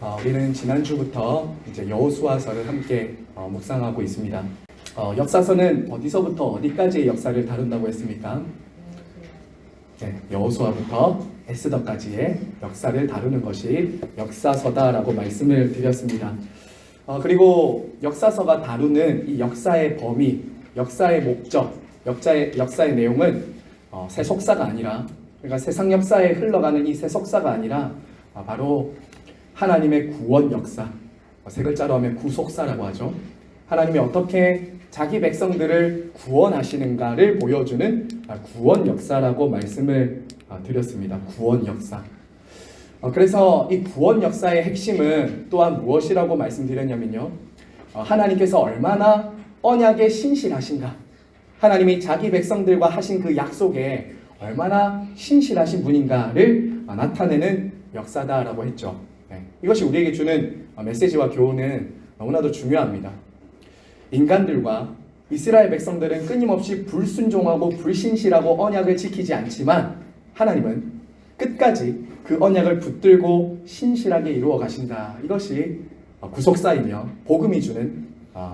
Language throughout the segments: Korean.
우리는 지난주부터 이제 여호수아서를 함께 묵상하고 있습니다. 역사서는 어디서부터 어디까지의 역사를 다룬다고 했습니까? 네, 여호수아부터 에스더까지의 역사를 다루는 것이 역사서다라고 말씀을 드렸습니다. 그리고 역사서가 다루는 이 역사의 범위, 역사의 목적, 역사의 내용은 세속사가 아니라, 그러니까 세상 역사에 흘러가는 이 세속사가 아니라 바로 하나님의 구원 역사, 세 글자로 하면 구속사라고 하죠. 하나님이 어떻게 자기 백성들을 구원하시는가를 보여주는 구원 역사라고 말씀을 드렸습니다. 구원 역사. 그래서 이 구원 역사의 핵심은 또한 무엇이라고 말씀드렸냐면요, 하나님께서 얼마나 언약에 신실하신가, 하나님이 자기 백성들과 하신 그 약속에 얼마나 신실하신 분인가를 나타내는 역사다라고 했죠. 이것이 우리에게 주는 메시지와 교훈은 너무나도 중요합니다. 인간들과 이스라엘 백성들은 끊임없이 불순종하고 불신실하고 언약을 지키지 않지만 하나님은 끝까지 그 언약을 붙들고 신실하게 이루어 가신다. 이것이 구속사이며 복음이 주는,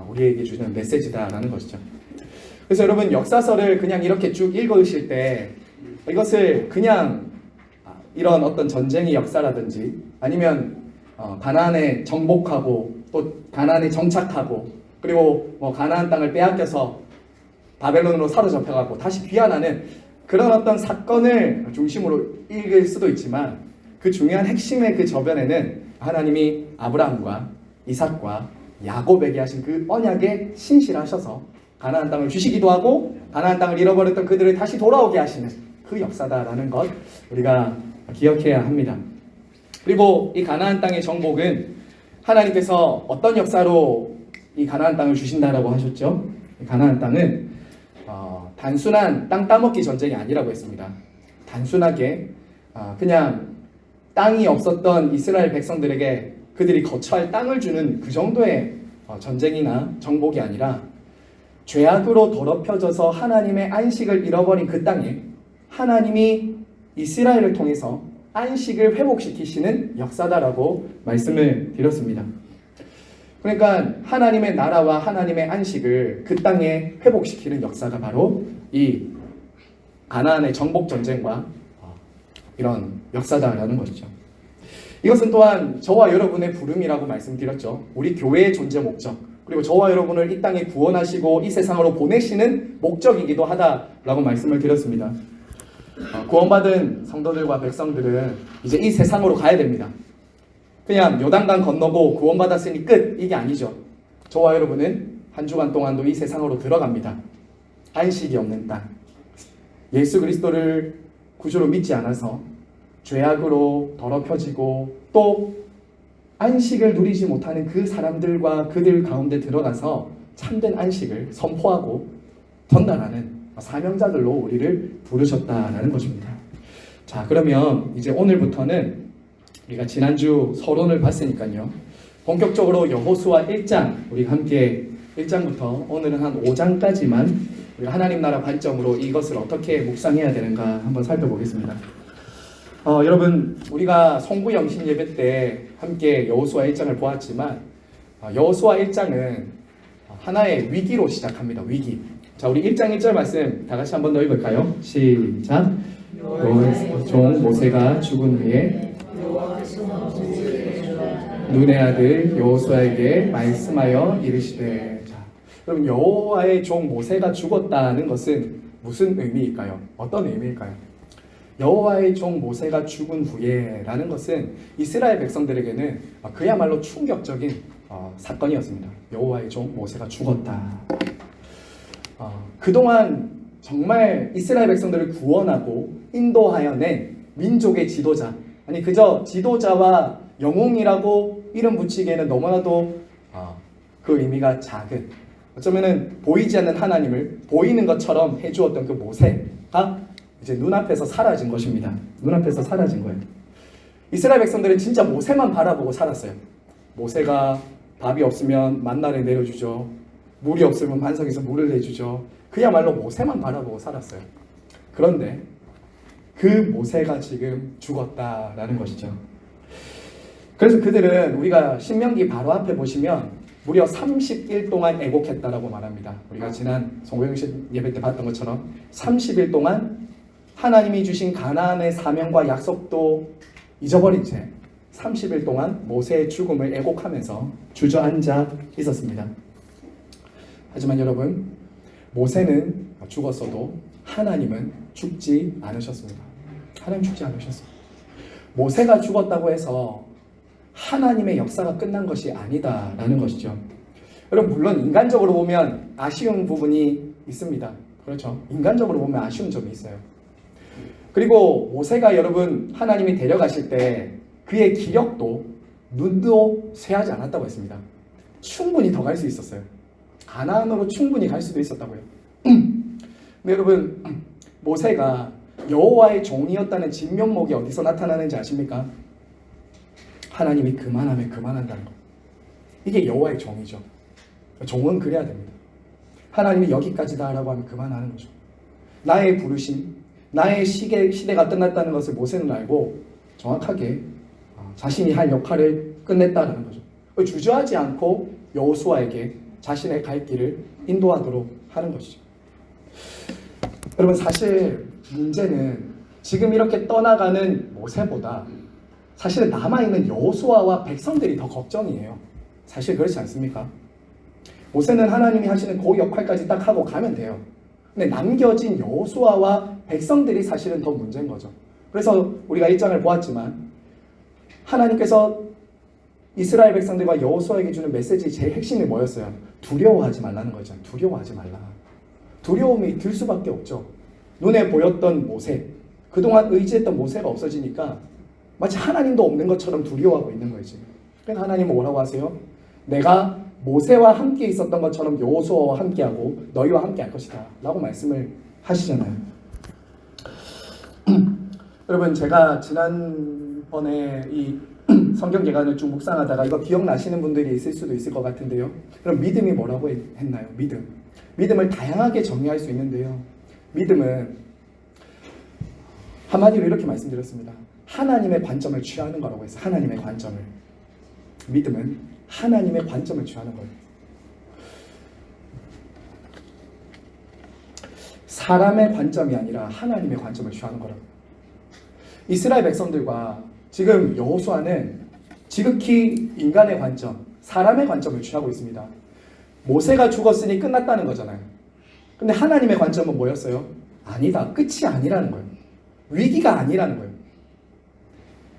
우리에게 주는 메시지다라는 것이죠. 그래서 여러분, 역사서를 그냥 이렇게 쭉 읽으실 때 이것을 그냥 이런 어떤 전쟁의 역사라든지 아니면 가나안에 정복하고 또 가나안에 정착하고 그리고 가나안 땅을 빼앗겨서 바벨론으로 사로잡혀가고 다시 귀환하는 그런 어떤 사건을 중심으로 읽을 수도 있지만, 그 중요한 핵심의 그 저변에는 하나님이 아브라함과 이삭과 야곱에게 하신 그 언약에 신실하셔서 가나안 땅을 주시기도 하고 가나안 땅을 잃어버렸던 그들을 다시 돌아오게 하시는 그 역사다라는 것 우리가 기억해야 합니다. 그리고 이 가나안 땅의 정복은 하나님께서 어떤 역사로 이 가나안 땅을 주신다라고 하셨죠? 가나안 땅은 단순한 땅 따먹기 전쟁이 아니라고 했습니다. 단순하게 그냥 땅이 없었던 이스라엘 백성들에게 그들이 거처할 땅을 주는 그 정도의 전쟁이나 정복이 아니라, 죄악으로 더럽혀져서 하나님의 안식을 잃어버린 그 땅에 하나님이 이스라엘을 통해서 안식을 회복시키시는 역사다라고 말씀을 드렸습니다. 그러니까 하나님의 나라와 하나님의 안식을 그 땅에 회복시키는 역사가 바로 이 가나안의 정복 전쟁과 이런 역사다라는 것이죠. 이것은 또한 저와 여러분의 부름이라고 말씀드렸죠. 우리 교회의 존재 목적, 그리고 저와 여러분을 이 땅에 구원하시고 이 세상으로 보내시는 목적이기도 하다라고 말씀을 드렸습니다. 구원받은 성도들과 백성들은 이제 이 세상으로 가야 됩니다. 그냥 요단강 건너고 구원받았으니 끝, 이게 아니죠. 저와 여러분은 한 주간 동안도 이 세상으로 들어갑니다. 안식이 없는 땅, 예수 그리스도를 구주로 믿지 않아서 죄악으로 더럽혀지고 또 안식을 누리지 못하는 그 사람들과 그들 가운데 들어가서 참된 안식을 선포하고 전달하는 사명자들로 우리를 부르셨다라는 것입니다. 자, 그러면 이제 오늘부터는 우리가 지난주 서론을 봤으니까요, 본격적으로 여호수아 1장 우리가 함께 1장부터 오늘은 한 5장까지만 우리가 하나님 나라 관점으로 이것을 어떻게 묵상해야 되는가 한번 살펴보겠습니다. 여러분, 우리가 송구 영신 예배 때 함께 여호수아 1장을 보았지만 여호수아 1장은 하나의 위기로 시작합니다. 위기. 자, 우리 1장 1절 말씀 다 같이 한번 더 읽을까요? 시작. 여호와의 종 모세가 죽은 후에 눈의 아들 여호수아에게 말씀하여 이르시되. 자, 그럼 여호와의 종 모세가 죽었다는 것은 무슨 의미일까요? 어떤 의미일까요? 여호와의 종 모세가 죽은 후에라는 것은 이스라엘 백성들에게는 그야말로 충격적인 사건이었습니다. 여호와의 종 모세가 죽었다. 그동안 정말 이스라엘 백성들을 구원하고 인도하여 낸 민족의 지도자, 아니 그저 지도자와 영웅이라고 이름 붙이기에는 너무나도 그 의미가 작은, 어쩌면은 보이지 않는 하나님을 보이는 것처럼 해주었던 그 모세가 이제 눈앞에서 사라진 것입니다. 눈앞에서 사라진 거예요. 이스라엘 백성들은 진짜 모세만 바라보고 살았어요. 모세가 밥이 없으면 만나를 내려주죠. 물이 없으면 반석에서 물을 내주죠. 그야말로 모세만 바라보고 살았어요. 그런데 그 모세가 지금 죽었다라는 것이죠. 그래서 그들은 우리가 신명기 바로 앞에 보시면 무려 30일 동안 애곡했다라고 말합니다. 우리가 지난 송구영신 예배 때 봤던 것처럼 30일 동안 하나님이 주신 가나안의 사명과 약속도 잊어버린 채 30일 동안 모세의 죽음을 애곡하면서 주저앉아 있었습니다. 하지만 여러분, 모세는 죽었어도 하나님은 죽지 않으셨습니다. 하나님 죽지 않으셨어요. 모세가 죽었다고 해서 하나님의 역사가 끝난 것이 아니다라는 것이죠. 여러분, 물론 인간적으로 보면 아쉬운 부분이 있습니다. 그렇죠? 인간적으로 보면 아쉬운 점이 있어요. 그리고 모세가 여러분 하나님이 데려가실 때 그의 기력도 눈도 쇠하지 않았다고 했습니다. 충분히 더 갈 수 있었어요. 가나안으로 충분히 갈 수도 있었다고요. 근데 여러분, 모세가 여호와의 종이었다는 진면목이 어디서 나타나는지 아십니까? 하나님이 그만하면 그만한다는 것. 이게 여호와의 종이죠. 종은 그래야 됩니다. 하나님이 여기까지다 라고 하면 그만하는 거죠. 나의 부르심, 나의 시대가 끝났다는 것을 모세는 알고 정확하게 자신이 할 역할을 끝냈다는 거죠. 주저하지 않고 여호수아에게 자신의 갈 길을 인도하도록 하는 것이죠. 여러분, 사실 문제는 지금 이렇게 떠나가는 모세보다 사실은 남아있는 여호수아와 백성들이 더 걱정이에요. 사실 그렇지 않습니까? 모세는 하나님이 하시는 그 역할까지 딱 하고 가면 돼요. 근데 남겨진 여호수아와 백성들이 사실은 더 문제인 거죠. 그래서 우리가 1장을 보았지만 하나님께서 이스라엘 백성들과 여호수아에게 주는 메시지 제일 핵심이 뭐였어요? 두려워하지 말라는 거죠. 두려워하지 말라. 두려움이 들 수밖에 없죠. 눈에 보였던 모세, 그동안 의지했던 모세가 없어지니까 마치 하나님도 없는 것처럼 두려워하고 있는 거지. 그래서 하나님은 뭐라고 하세요? 내가 모세와 함께 있었던 것처럼 여호수아와 함께하고 너희와 함께 할 것이다 라고 말씀을 하시잖아요. 여러분, 제가 지난번에 이 성경 개관을 쭉 묵상하다가 이거 기억나시는 분들이 있을 수도 있을 것 같은데요. 그럼 믿음이 뭐라고 했나요? 믿음을 다양하게 정의할 수 있는데요. 믿음은 한마디로 이렇게 말씀드렸습니다. 하나님의 관점을 취하는 거라고 했어요. 하나님의 관점을. 믿음은 하나님의 관점을 취하는 거예요. 사람의 관점이 아니라 하나님의 관점을 취하는 거라고. 이스라엘 백성들과 지금 여호수아는 지극히 인간의 관점, 사람의 관점을 취하고 있습니다. 모세가 죽었으니 끝났다는 거잖아요. 근데 하나님의 관점은 뭐였어요? 아니다. 끝이 아니라는 거예요. 위기가 아니라는 거예요.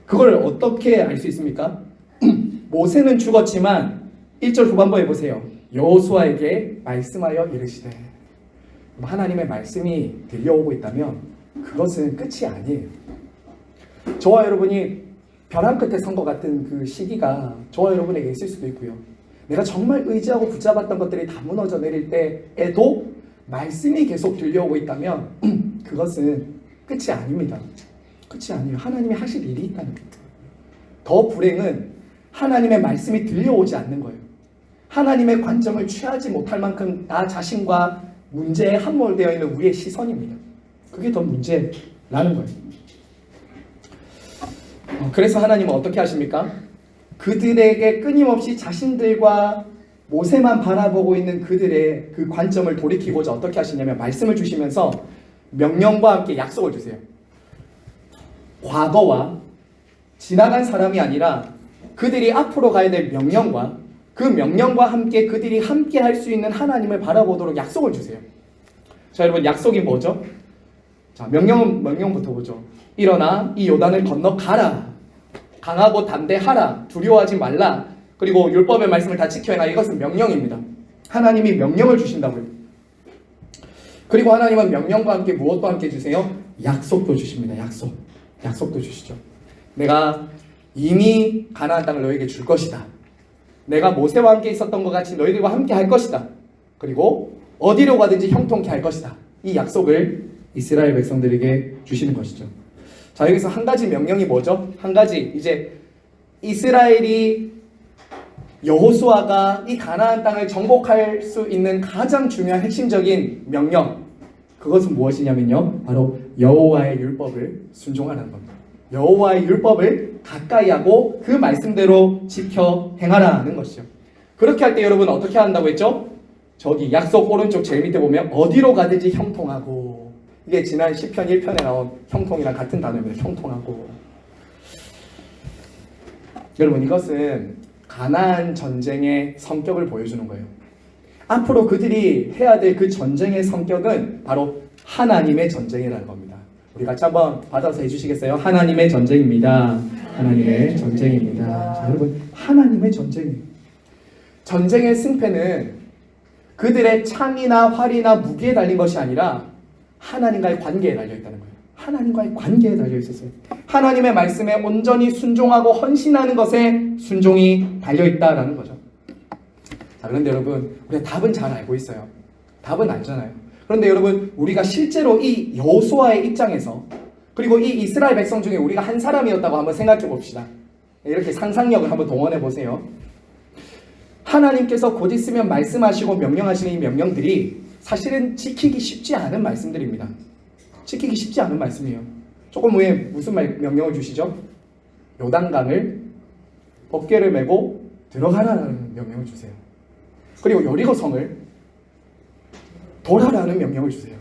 그걸 어떻게 알 수 있습니까? 모세는 죽었지만 1절 후반부에 보세요. 여호수아에게 말씀하여 이르시되. 하나님의 말씀이 들려오고 있다면 그것은 끝이 아니에요. 저와 여러분이 벼랑 끝에 선 것 같은 그 시기가 저와 여러분에게 있을 수도 있고요. 내가 정말 의지하고 붙잡았던 것들이 다 무너져 내릴 때에도 말씀이 계속 들려오고 있다면 그것은 끝이 아닙니다. 끝이 아니에요. 하나님이 하실 일이 있다는 거예요. 더 불행은 하나님의 말씀이 들려오지 않는 거예요. 하나님의 관점을 취하지 못할 만큼 나 자신과 문제에 함몰되어 있는 우리의 시선입니다. 그게 더 문제라는 거예요. 그래서 하나님은 어떻게 하십니까? 그들에게 끊임없이 자신들과 모세만 바라보고 있는 그들의 그 관점을 돌이키고자 어떻게 하시냐면 말씀을 주시면서 명령과 함께 약속을 주세요. 과거와 지나간 사람이 아니라 그들이 앞으로 가야 될 명령과 그 명령과 함께 그들이 함께 할 수 있는 하나님을 바라보도록 약속을 주세요. 자, 여러분, 약속이 뭐죠? 자, 명령부터 보죠. 일어나 이 요단을 건너 가라. 강하고 담대하라. 두려워하지 말라. 그리고 율법의 말씀을 다 지켜야. 이것은 명령입니다. 하나님이 명령을 주신다고요. 그리고 하나님은 명령과 함께 무엇도 함께 주세요? 약속도 주십니다. 약속도 주시죠. 내가 이미 가나안 땅을 너에게 줄 것이다. 내가 모세와 함께 있었던 것 같이 너희들과 함께 할 것이다. 그리고 어디로 가든지 형통케 할 것이다. 이 약속을 이스라엘 백성들에게 주시는 것이죠. 자, 여기서 한 가지 명령이 뭐죠? 한 가지, 이제 이스라엘이 여호수아가 이 가나안 땅을 정복할 수 있는 가장 중요한 핵심적인 명령, 그것은 무엇이냐면요, 바로 여호와의 율법을 순종하라는 겁니다. 여호와의 율법을 가까이 하고 그 말씀대로 지켜 행하라는 것이죠. 그렇게 할 때 여러분 어떻게 한다고 했죠? 저기 약속 오른쪽 제일 밑에 보면 어디로 가든지 형통하고, 이게 지난 시편 1편에 나온 형통이랑 같은 단어입니다. 형통하고. 여러분 이것은 가나안 전쟁의 성격을 보여주는 거예요. 앞으로 그들이 해야 될 그 전쟁의 성격은 바로 하나님의 전쟁이라는 겁니다. 우리 같이 한번 받아서 해주시겠어요? 하나님의 전쟁입니다. 하나님의 전쟁입니다. 자, 여러분 하나님의 전쟁이에요. 전쟁의 승패는 그들의 창이나 활이나 무기에 달린 것이 아니라 하나님과의 관계에 달려있다는 거예요. 하나님과의 관계에 달려있었어요. 하나님의 말씀에 온전히 순종하고 헌신하는 것에 순종이 달려있다라는 거죠. 자, 그런데 여러분 우리가 답은 잘 알고 있어요. 답은 알잖아요. 그런데 여러분 우리가 실제로 이 여호수아의 입장에서, 그리고 이 이스라엘 백성 중에 우리가 한 사람이었다고 한번 생각해 봅시다. 이렇게 상상력을 한번 동원해 보세요. 하나님께서 곧 있으면 말씀하시고 명령하시는 이 명령들이 사실은 지키기 쉽지 않은 말씀들입니다. 지키기 쉽지 않은 말씀이에요. 조금 후에 무슨 명령을 주시죠? 요단강을 법궤를 메고 들어가라는 명령을 주세요. 그리고 여리고성을 돌아라는 명령을 주세요.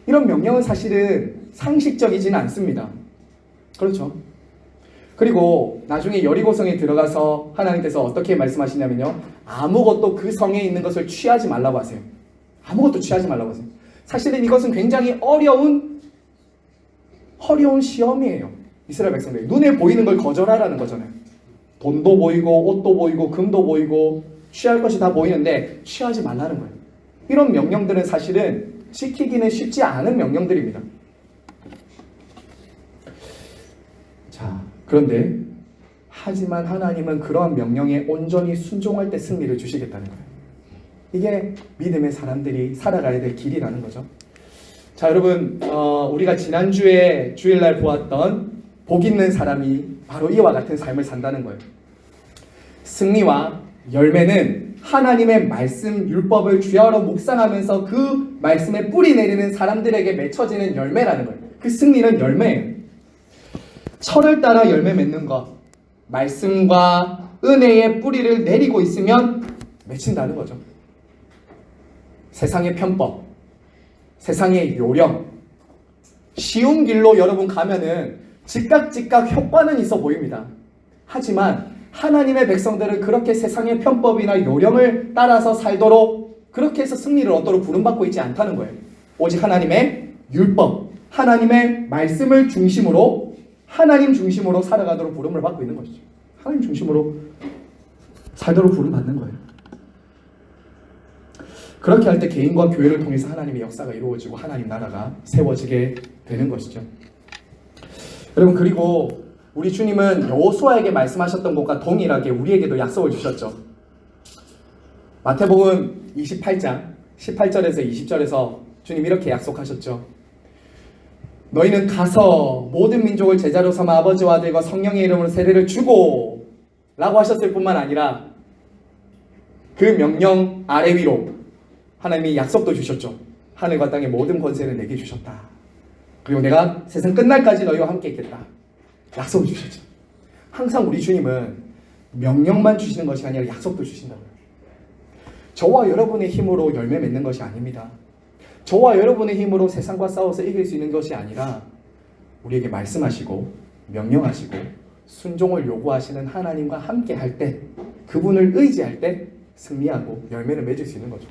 이런 명령은 사실은 상식적이지는 않습니다. 그렇죠? 그리고 나중에 여리고성에 들어가서 하나님께서 어떻게 말씀하시냐면요, 아무것도 그 성에 있는 것을 취하지 말라고 하세요. 아무것도 취하지 말라고 하세요. 사실은 이것은 굉장히 어려운 시험이에요. 이스라엘 백성들 눈에 보이는 걸 거절하라는 거잖아요. 돈도 보이고 옷도 보이고 금도 보이고 취할 것이 다 보이는데 취하지 말라는 거예요. 이런 명령들은 사실은 지키기는 쉽지 않은 명령들입니다. 자, 그런데 하지만 하나님은 그러한 명령에 온전히 순종할 때 승리를 주시겠다는 거예요. 이게 믿음의 사람들이 살아가야 될 길이라는 거죠. 자, 여러분 우리가 지난주에 주일날 보았던 복 있는 사람이 바로 이와 같은 삶을 산다는 거예요. 승리와 열매는 하나님의 말씀 율법을 주야로 묵상하면서 그 말씀에 뿌리 내리는 사람들에게 맺혀지는 열매라는 거예요. 그 승리는 열매예요. 철을 따라 열매 맺는 것, 말씀과 은혜의 뿌리를 내리고 있으면 맺힌다는 거죠. 세상의 편법, 세상의 요령, 쉬운 길로 여러분 가면은 즉각 효과는 있어 보입니다. 하지만 하나님의 백성들은 그렇게 세상의 편법이나 요령을 따라서 살도록, 그렇게 해서 승리를 얻도록 부름받고 있지 않다는 거예요. 오직 하나님의 율법, 하나님의 말씀을 중심으로, 하나님 중심으로 살아가도록 부름을 받고 있는 것이죠. 하나님 중심으로 살도록 부름받는 거예요. 그렇게 할 때 개인과 교회를 통해서 하나님의 역사가 이루어지고 하나님 나라가 세워지게 되는 것이죠. 여러분, 그리고 우리 주님은 여호수아에게 말씀하셨던 것과 동일하게 우리에게도 약속을 주셨죠. 마태복음 28장 18절에서 20절에서 주님 이렇게 약속하셨죠. 너희는 가서 모든 민족을 제자로 삼아 아버지와 아들과 성령의 이름으로 세례를 주고 라고 하셨을 뿐만 아니라 그 명령 아래 위로 하나님이 약속도 주셨죠. 하늘과 땅의 모든 권세를 내게 주셨다. 그리고 내가 세상 끝날까지 너희와 함께 있겠다. 약속을 주셨죠. 항상 우리 주님은 명령만 주시는 것이 아니라 약속도 주신다고요. 저와 여러분의 힘으로 열매 맺는 것이 아닙니다. 저와 여러분의 힘으로 세상과 싸워서 이길 수 있는 것이 아니라 우리에게 말씀하시고 명령하시고 순종을 요구하시는 하나님과 함께 할 때, 그분을 의지할 때 승리하고 열매를 맺을 수 있는 거죠.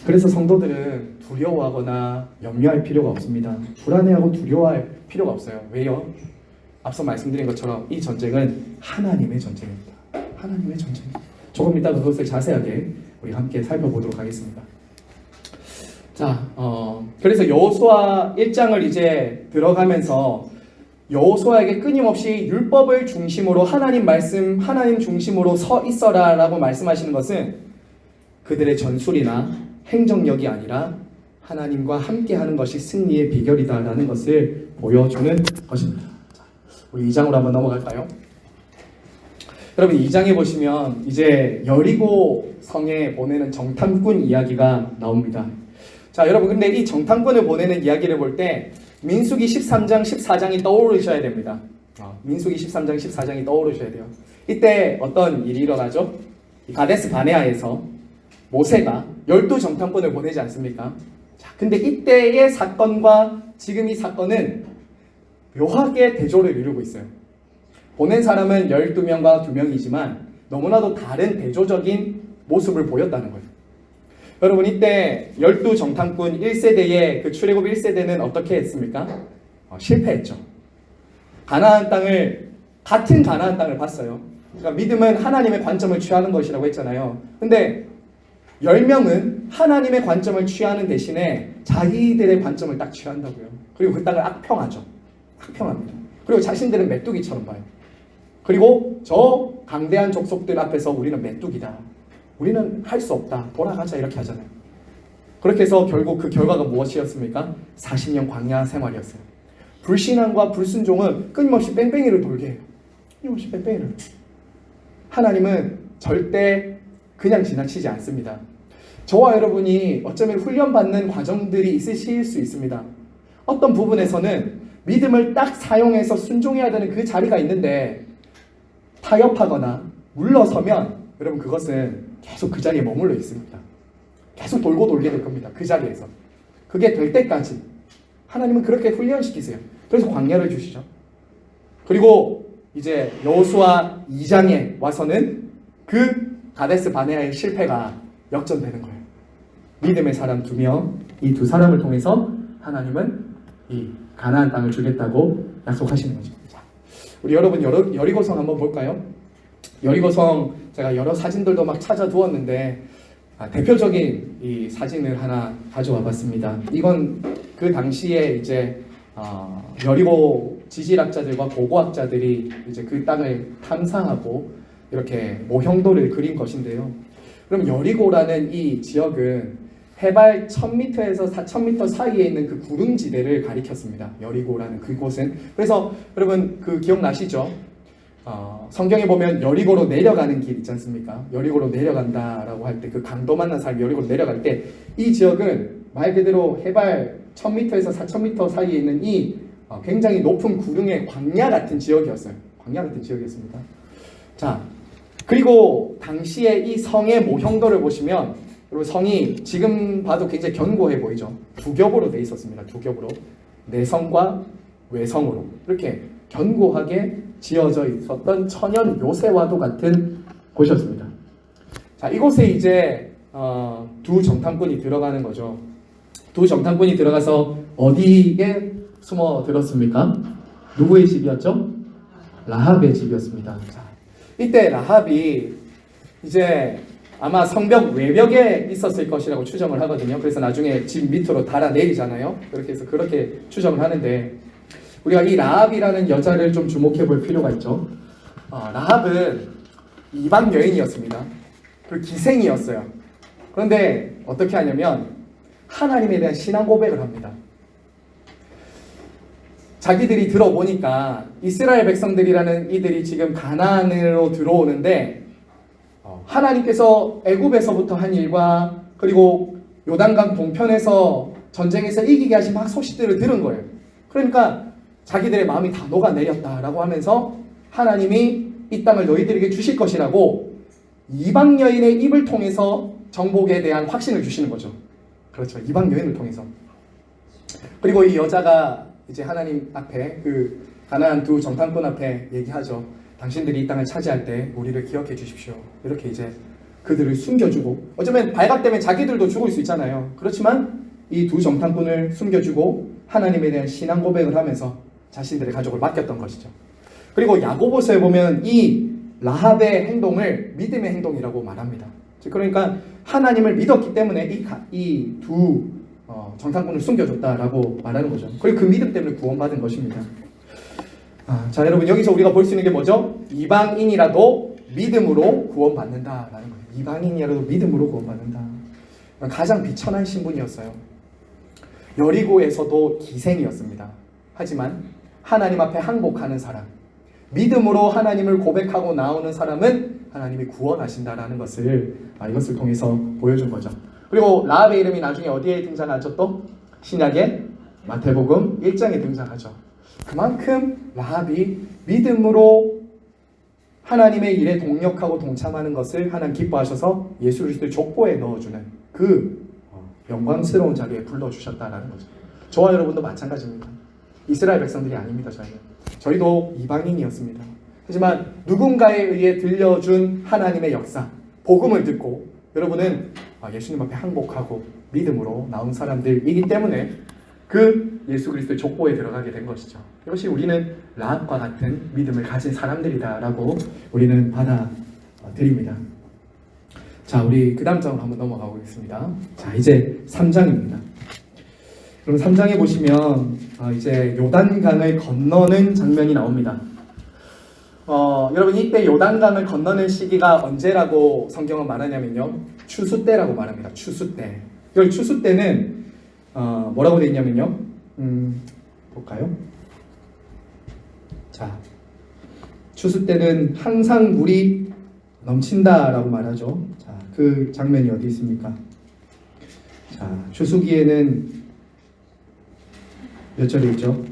그래서 성도들은 두려워하거나 염려할 필요가 없습니다. 불안해하고 두려워할 필요가 없어요. 왜요? 앞서 말씀드린 것처럼 이 전쟁은 하나님의 전쟁입니다. 하나님의 전쟁. 조금 이따 그것을 자세하게 우리 함께 살펴보도록 하겠습니다. 자, 그래서 여호수아 1장을 이제 들어가면서 여호수아에게 끊임없이 율법을 중심으로 하나님 말씀, 하나님 중심으로 서 있어라 라고 말씀하시는 것은 그들의 전술이나 행정력이 아니라 하나님과 함께하는 것이 승리의 비결이다라는 것을 보여주는 것입니다. 자, 우리 2장으로 한번 넘어갈까요? 여러분 2장에 보시면 이제 여리고 성에 보내는 정탐꾼 이야기가 나옵니다. 자, 여러분 근데 이 정탐꾼을 보내는 이야기를 볼 때 민수기 13장 14장이 떠오르셔야 됩니다. 민수기 13장 14장이 떠오르셔야 돼요. 이때 어떤 일이 일어나죠? 가데스 바네아에서 모세가 12정탐꾼을 보내지 않습니까? 자, 근데 이때의 사건과 지금 이 사건은 묘하게 대조를 이루고 있어요. 보낸 사람은 12명과 2명이지만 너무나도 다른 대조적인 모습을 보였다는 거예요. 여러분, 이때 12정탐꾼 1세대의 그 출애굽 1세대는 어떻게 했습니까? 실패했죠. 같은 가나안 땅을 봤어요. 그러니까 믿음은 하나님의 관점을 취하는 것이라고 했잖아요. 근데 10명은 하나님의 관점을 취하는 대신에 자기들의 관점을 딱 취한다고요. 그리고 그 땅을 악평하죠. 악평합니다. 그리고 자신들은 메뚜기처럼 봐요. 그리고 저 강대한 족속들 앞에서 우리는 메뚜기다. 우리는 할 수 없다. 돌아가자 이렇게 하잖아요. 그렇게 해서 결국 그 결과가 무엇이었습니까? 40년 광야 생활이었어요. 불신앙과 불순종은 끊임없이 뺑뺑이를 돌게 해요. 끊임없이 뺑뺑이를. 하나님은 절대 그냥 지나치지 않습니다. 저와 여러분이 어쩌면 훈련받는 과정들이 있으실 수 있습니다. 어떤 부분에서는 믿음을 딱 사용해서 순종해야 되는 그 자리가 있는데 타협하거나 물러서면 여러분 그것은 계속 그 자리에 머물러 있습니다. 계속 돌고 돌게 될 겁니다. 그 자리에서. 그게 될 때까지 하나님은 그렇게 훈련시키세요. 그래서 광야를 주시죠. 그리고 이제 여호수아 2장에 와서는 그 가데스 바네아의 실패가 역전되는 거예요. 믿음의 사람 2명, 이 2사람을 통해서 하나님은 이 가나안 땅을 주겠다고 약속하시는 거죠. 자, 우리 여러분 여리고성 한번 볼까요? 여리고성 제가 여러 사진들도 막 찾아두었는데 대표적인 이 사진을 하나 가져와 봤습니다. 이건 그 당시에 이제 여리고 지질학자들과 고고학자들이 이제 그 땅을 탐사하고 이렇게 모형도를 그린 것인데요. 그럼 여리고라는 이 지역은 해발 1000m에서 4000m 사이에 있는 그 구릉지대를 가리켰습니다. 여리고라는 그곳은. 그래서 여러분 그 기억나시죠? 성경에 보면 여리고로 내려가는 길 있지 않습니까? 여리고로 내려간다라고 할 때 그 강도 만난 사람이 여리고로 내려갈 때 이 지역은 말 그대로 해발 1000m에서 4000m 사이에 있는 이 굉장히 높은 구릉의 광야 같은 지역이었어요. 광야 같은 지역이었습니다. 자, 그리고 당시에 이 성의 모형도를 보시면 그리고 성이 지금 봐도 굉장히 견고해 보이죠. 두 겹으로 돼 있었습니다. 두 겹으로. 내성과 외성으로 이렇게 견고하게 지어져 있었던 천연 요새와도 같은 곳이었습니다. 자, 이곳에 이제 두 정탐꾼이 들어가는 거죠. 두 정탐꾼이 들어가서 어디에 숨어 들었습니까? 누구의 집이었죠? 라합의 집이었습니다. 자, 이때 라합이 이제 아마 성벽 외벽에 있었을 것이라고 추정을 하거든요. 그래서 나중에 집 밑으로 달아내리잖아요. 그렇게 해서 그렇게 추정을 하는데 우리가 이 라합이라는 여자를 좀 주목해 볼 필요가 있죠. 라합은 이방 여인이었습니다. 그리고 기생이었어요. 그런데 어떻게 하냐면 하나님에 대한 신앙 고백을 합니다. 자기들이 들어보니까 이스라엘 백성들이라는 이들이 지금 가나안으로 들어오는데 하나님께서 애굽에서부터 한 일과 그리고 요단강 동편에서 전쟁에서 이기게 하신 막 소식들을 들은 거예요. 그러니까 자기들의 마음이 다 녹아내렸다라고 하면서 하나님이 이 땅을 너희들에게 주실 것이라고 이방 여인의 입을 통해서 정복에 대한 확신을 주시는 거죠. 그렇죠. 이방 여인을 통해서. 그리고 이 여자가 이제 하나님 앞에 그 가나안 두 정탐꾼 앞에 얘기하죠. 당신들이 이 땅을 차지할 때 우리를 기억해 주십시오. 이렇게 이제 그들을 숨겨주고 어쩌면 발각 때문에 자기들도 죽을 수 있잖아요. 그렇지만 이 두 정탐꾼을 숨겨주고 하나님에 대한 신앙 고백을 하면서 자신들의 가족을 맡겼던 것이죠. 그리고 야고보서에 보면 이 라합의 행동을 믿음의 행동이라고 말합니다. 그러니까 하나님을 믿었기 때문에 이 두 정탐꾼을 숨겨줬다라고 말하는 거죠. 그리고 그 믿음 때문에 구원받은 것입니다. 자, 여러분 여기서 우리가 볼 수 있는 게 뭐죠? 이방인이라도 믿음으로 구원받는다라는 거예요. 이방인이라도 믿음으로 구원받는다. 가장 비천한 신분이었어요. 여리고에서도 기생이었습니다. 하지만 하나님 앞에 항복하는 사람, 믿음으로 하나님을 고백하고 나오는 사람은 하나님이 구원하신다라는 것을 이것을 통해서 보여준 거죠. 그리고 라합의 이름이 나중에 어디에 등장하죠? 또 신약의 마태복음 1장에 등장하죠. 그만큼 라합이 믿음으로 하나님의 일에 동력하고 동참하는 것을 하나님 기뻐하셔서 예수 그리스도의 족보에 넣어주는 그 영광스러운 자리에 불러주셨다라는 거죠. 저와 여러분도 마찬가지입니다. 이스라엘 백성들이 아닙니다. 저희도 이방인이었습니다. 하지만 누군가에 의해 들려준 하나님의 역사, 복음을 듣고 여러분은 예수님 앞에 항복하고 믿음으로 나온 사람들이기 때문에 그 예수 그리스도의 족보에 들어가게 된 것이죠. 이것이 우리는 라합과 같은 믿음을 가진 사람들이다라고 우리는 받아들입니다. 자, 우리 그 다음 장으로 한번 넘어가 보겠습니다. 자, 이제 3장입니다. 그럼 3장에 보시면 이제 요단강을 건너는 장면이 나옵니다. 여러분 이때 요단강을 건너는 시기가 언제라고 성경은 말하냐면요, 추수 때라고 말합니다. 추수 때. 이걸 추수 때는 뭐라고 되어 있냐면요, 볼까요? 자, 추수 때는 항상 물이 넘친다라고 말하죠. 자, 그 장면이 어디 있습니까? 자, 추수기에는 몇 절에 있죠?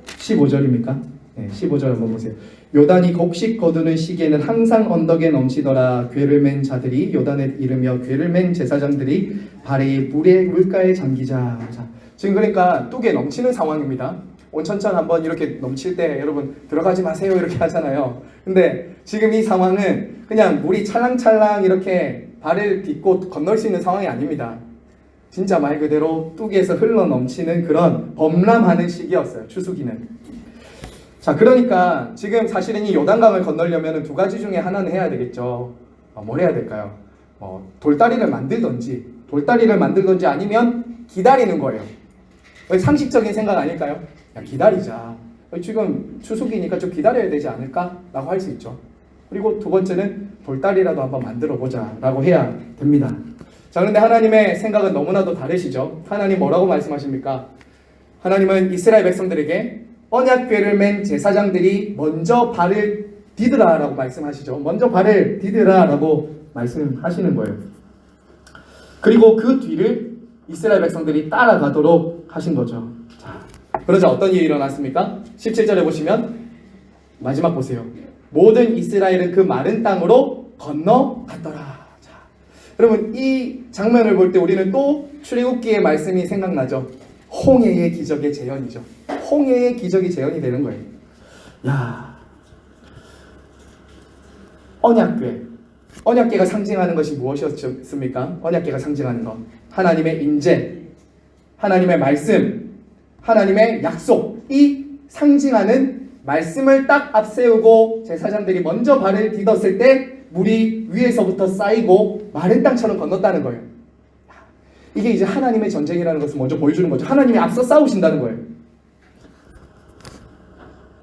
15절입니까? 네, 15절 한번 보세요. 요단이 곡식 거두는 시기에는 항상 언덕에 넘치더라. 궤를 맨 자들이 요단에 이르며 궤를 맨 제사장들이 발에 물가에 잠기자. 자, 지금 그러니까 뚝에 넘치는 상황입니다. 온천천 한번 이렇게 넘칠 때 여러분 들어가지 마세요 이렇게 하잖아요. 근데 지금 이 상황은 그냥 물이 찰랑찰랑 이렇게 발을 딛고 건널 수 있는 상황이 아닙니다. 진짜 말 그대로 뚝에서 흘러 넘치는 그런 범람하는 시기였어요. 추수기는. 자, 그러니까 지금 사실은 이 요단강을 건너려면 두 가지 중에 하나는 해야 되겠죠. 뭘 해야 될까요? 돌다리를 만들던지 아니면 기다리는 거예요. 상식적인 생각 아닐까요? 야, 기다리자. 지금 추수기니까 좀 기다려야 되지 않을까? 라고 할 수 있죠. 그리고 두 번째는 돌다리라도 한번 만들어 보자 라고 해야 됩니다. 자, 그런데 하나님의 생각은 너무나도 다르시죠. 하나님 뭐라고 말씀하십니까? 하나님은 이스라엘 백성들에게 언약궤를 맨 제사장들이 먼저 발을 디드라 라고 말씀하시죠. 먼저 발을 디드라 라고 말씀하시는 거예요. 그리고 그 뒤를 이스라엘 백성들이 따라가도록 하신 거죠. 자, 그러자 어떤 일이 일어났습니까? 17절에 보시면 마지막 보세요. 모든 이스라엘은 그 마른 땅으로 건너갔더라. 자, 여러분 이 장면을 볼 때 우리는 또 출애굽기의 말씀이 생각나죠. 홍해의 기적의 재현이죠. 홍해의 기적이 재현이 되는 거예요. 야, 언약궤가 상징하는 것이 무엇이었습니까? 언약궤가 상징하는 것, 하나님의 인재, 하나님의 말씀, 하나님의 약속이 상징하는 말씀을 딱 앞세우고 제사장들이 먼저 발을 디뎠을 때 물이 위에서부터 쌓이고 마른 땅처럼 건넜다는 거예요. 이게 이제 하나님의 전쟁이라는 것을 먼저 보여주는 거죠. 하나님이 앞서 싸우신다는 거예요.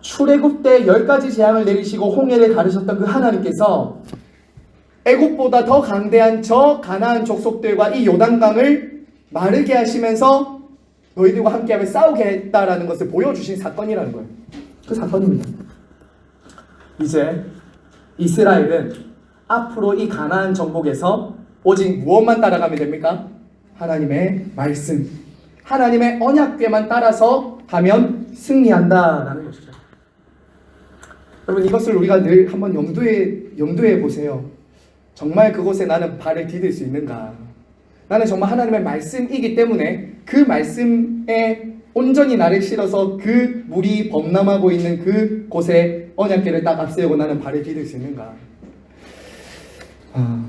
출애굽 때 10가지 재앙을 내리시고 홍해를 가르셨던 그 하나님께서 애굽보다 더 강대한 저 가나안 족속들과 이 요단강을 마르게 하시면서 너희들과 함께하며 싸우겠다라는 것을 보여주신 사건이라는 거예요. 그 사건입니다. 이제 이스라엘은 앞으로 이 가나안 정복에서 오직 무엇만 따라가면 됩니까? 하나님의 말씀, 하나님의 언약궤만 따라서 가면 승리한다라는 것이죠. 여러분 이것을 우리가 늘 한번 염두에 보세요. 정말 그곳에 나는 발을 디딜 수 있는가? 나는 정말 하나님의 말씀이기 때문에 그 말씀에 온전히 나를 실어서 그 물이 범람하고 있는 그 곳에 언약궤를 딱 앞세우고 나는 발을 디딜 수 있는가?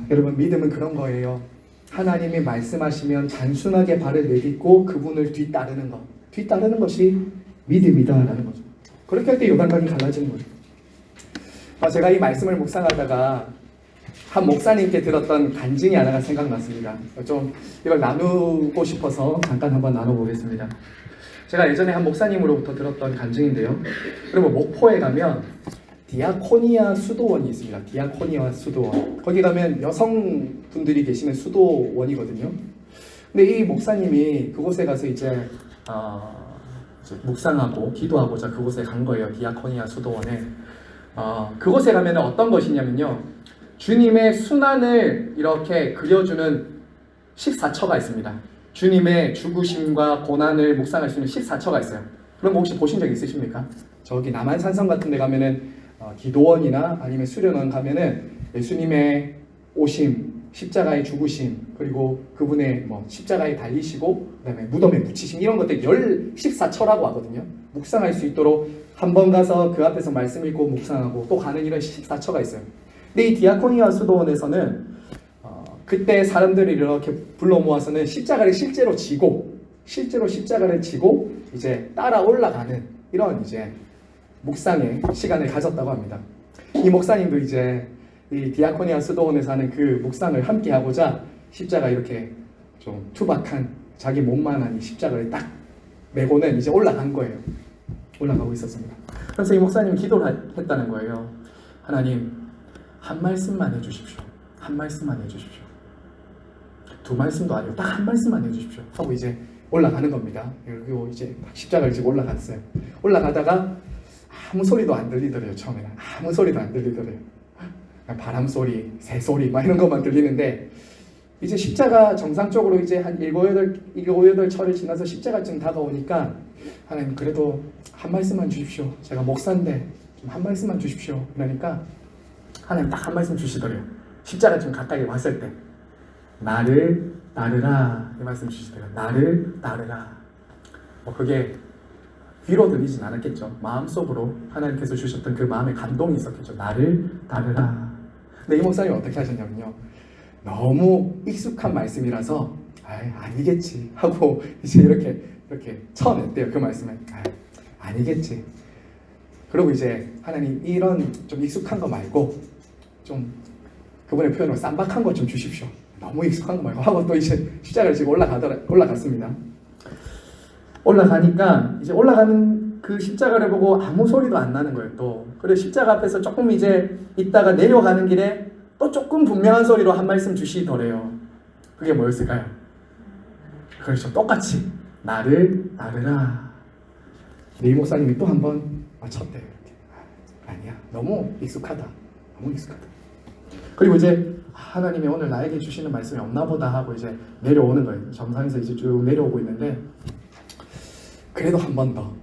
여러분 믿음은 그런 거예요. 하나님이 말씀하시면 단순하게 발을 내딛고 그분을 뒤따르는 것. 뒤따르는 것이 믿음이다라는 거죠. 그렇게 할 때 요단강이 갈라지는 거예요. 제가 이 말씀을 묵상하다가 한 목사님께 들었던 간증이 하나가 생각났습니다. 좀 이걸 나누고 싶어서 잠깐 한번 나눠보겠습니다. 제가 예전에 한 목사님으로부터 들었던 간증인데요. 그리고 목포에 가면 디아코니아 수도원이 있습니다. 디아코니아 수도원. 거기 가면 여성분들이 계시는 수도원이거든요. 근데 이 목사님이 그곳에 가서 이제 묵상하고 기도하고자 그곳에 간 거예요. 디아코니아 수도원에. 그곳에 가면 어떤 것이냐면요, 주님의 순환을 이렇게 그려주는 14처가 있습니다. 주님의 죽으심과 고난을 묵상할 수 있는 14처가 있어요. 그럼 혹시 보신 적 있으십니까? 저기 남한산성 같은 데 가면은 기도원이나 아니면 수련원 가면은 예수님의 오심, 십자가의 죽으심, 그리고 그분의 십자가에 달리시고 그다음에 무덤에 묻히심 이런 것들 14처라고 하거든요. 묵상할 수 있도록 한 번 가서 그 앞에서 말씀 읽고 묵상하고 또 가는 이런 14처가 있어요. 근데 이 디아코니아 수도원에서는 그때 사람들을 이렇게 불러 모아서는 십자가를 실제로 십자가를 지고 이제 따라 올라가는 이런 이제 묵상의 시간을 가졌다고 합니다. 이 목사님도 이제 이 디아코니아 수도원에서 하는 그 묵상을 함께 하고자 십자가 이렇게 좀 투박한 자기 몸만한 이 십자가를 딱 메고는 이제 올라간 거예요. 올라가고 있었습니다. 그래서 이 목사님이 기도를 했다는 거예요. 하나님, 한 말씀만 해주십시오. 한 말씀만 해주십시오. 두 말씀도 아니고 딱 한 말씀만 해주십시오. 하고 이제 올라가는 겁니다. 그리고 이제 십자가를 지고 올라갔어요. 올라가다가 아무 소리도 안 들리더래요. 처음에는 아무 소리도 안 들리더래요. 바람 소리, 새 소리 막 이런 것만 들리는데 이제 십자가 정상적으로 이제 한 7, 8철을 지나서 십자가쯤 다가오니까 하나님 그래도 한 말씀만 주십시오. 제가 목사인데 좀 한 말씀만 주십시오. 그러니까 하나님 딱 한 말씀 주시더래요. 십자가 좀 가까이 왔을 때 나를 따르라 이 말씀 주시더래요. 나를 따르라. 그게 귀로 들리진 않았겠죠. 마음속으로 하나님께서 주셨던 그 마음의 감동이 있었겠죠. 나를 따르라. 근데 이 목사님이 어떻게 하셨냐면요. 너무 익숙한 말씀이라서 아니겠지 하고 이제 이렇게 쳐냈대요. 그 말씀을 아니겠지. 그리고 이제 하나님 이런 좀 익숙한 거 말고 좀 그분의 표현으로 쌈박한 거 좀 주십시오. 너무 익숙한 거 말고 하고 또 이제 십자가를 지고 올라갔습니다. 올라가니까 이제 올라가는 그 십자가를 보고 아무 소리도 안 나는 거예요. 또 그래 십자가 앞에서 조금 이제 있다가 내려가는 길에 또 조금 분명한 소리로 한 말씀 주시더래요. 그게 뭐였을까요? 그렇죠. 똑같이 나를 따르라. 이 목사님이 또 한 번 맞췄대요. 이렇게. 아니야. 너무 익숙하다. 너무 익숙하다. 그리고 이제 하나님이 오늘 나에게 주시는 말씀이 없나 보다 하고 이제 내려오는 거예요. 정상에서 이제 쭉 내려오고 있는데 그래도 한 번 더